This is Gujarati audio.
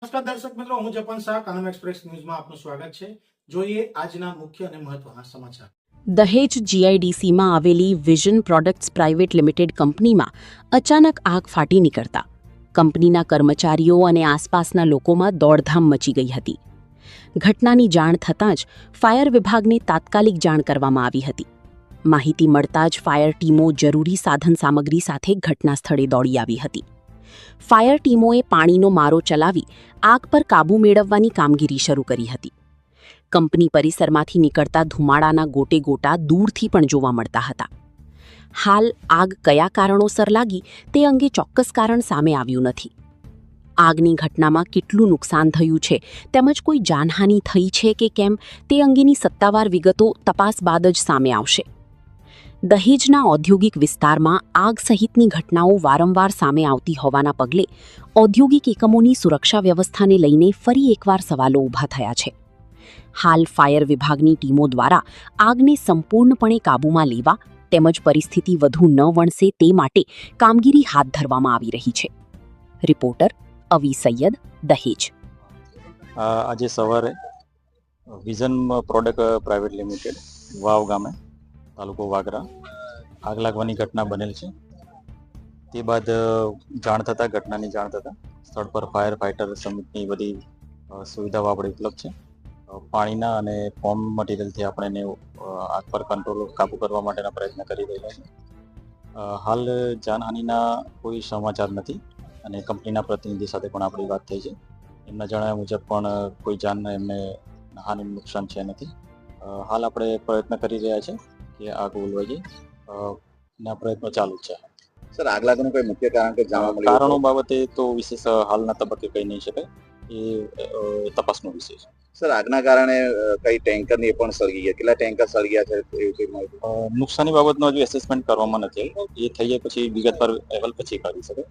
નમસ્કાર દર્શક મિત્રો, હું જપન શાહ, કાનમ એક્સપ્રેસ ન્યૂઝમાં આપનું સ્વાગત છે. જોઈએ આજના મુખ્ય અને મહત્વના સમાચાર. દહેજ જીઆઈડીસીમાં આવેલી વિઝન પ્રોડક્ટ્સ પ્રાઇવેટ લિમિટેડ કંપનીમાં અચાનક આગ ફાટી નીકળતા કંપનીના કર્મચારીઓ અને આસપાસના લોકોમાં દોડધામ મચી ગઈ હતી. ઘટનાની જાણ થતાં જ ફાયર વિભાગને તાત્કાલિક જાણ કરવામાં આવી હતી. માહિતી મળતા જ ફાયર ટીમો જરૂરી સાધન સામગ્રી સાથે ઘટના સ્થળે દોડી આવી હતી. ફાયર ટીમોએ પાણીનો મારો ચલાવી આગ પર કાબૂ મેળવવાની કામગીરી શરૂ કરી હતી. કંપની પરિસરમાંથી નીકળતા ધુમાડાના ગોટે ગોટા દૂરથી પણ જોવા મળતા હતા. હાલ આગ કયા કારણોસર લાગી તે અંગે ચોક્કસ કારણ સામે આવ્યું નથી. આગની ઘટનામાં કેટલું નુકસાન થયું છે તેમજ કોઈ જાનહાનિ થઈ છે કે કેમ તે અંગેની સત્તાવાર વિગતો તપાસ બાદ જ સામે આવશે. દહેજના ઔદ્યોગિક વિસ્તારમાં આગ સહિતની ઘટનાઓ વારંવાર સામે આવતી હોવાના પગલે ઔદ્યોગિક એકમોની સુરક્ષા વ્યવસ્થાને લઈને ફરી એકવાર સવાલો ઊભા થયા છે. હાલ ફાયર વિભાગની ટીમો દ્વારા આગને સંપૂર્ણપણે કાબૂમાં લેવા તેમજ પરિસ્થિતિ વધુ ન વણસે તે માટે કામગીરી હાથ ધરવામાં આવી રહી છે. રિપોર્ટર અવી સૈયદ, દહેજ. આજે સવારે વિઝન પ્રોડક્ટ પ્રાઇવેટ લિમિટેડ વાવ ગામે તાલુકો વાગરા આગ લાગવાની ઘટના બનેલ છે. તે બાદ ઘટનાની જાણ થતાં સ્થળ પર ફાયર ફાઇટર સમિટની બધી સુવિધાઓ આપણે ઉપલબ્ધ છે. પાણીના અને ફોર્મ મટીરિયલથી આપણે આગ પર કાબુ કરવા માટેના પ્રયત્ન કરી રહ્યા છીએ. હાલ જાનહાનિના કોઈ સમાચાર નથી અને કંપનીના પ્રતિનિધિ સાથે પણ આપણી વાત થઈ છે. એમના જણાવ્યા મુજબ પણ કોઈ જાનને એમને હાનિનું નુકસાન છે નથી. હાલ આપણે પ્રયત્ન કરી રહ્યા છે કે આગ ઓલવાઈ જાય ના પ્રયત્નો ચાલુ છે. સર, આગ લાગવાનું કોઈ મુખ્ય કારણ કે જાણવા મળ્યું? કારણો બાબતે તો વિશેષ હાલના તબક્કે કહી નહીં શકાય, એ તપાસનો વિષય છે. સર, આગના કારણે કઈ ટેન્કર ની પણ સળગી ગયા, કેટલા ટેન્કર સળગ્યા છે એવું કઈ માહિતી? નુકસાની બાબતનો હજુ એસેસમેન્ટ કરવામાં નથી. એ થઈ જાય પછી વિગતવાર અહેવાલ પછી કાઢી શકે.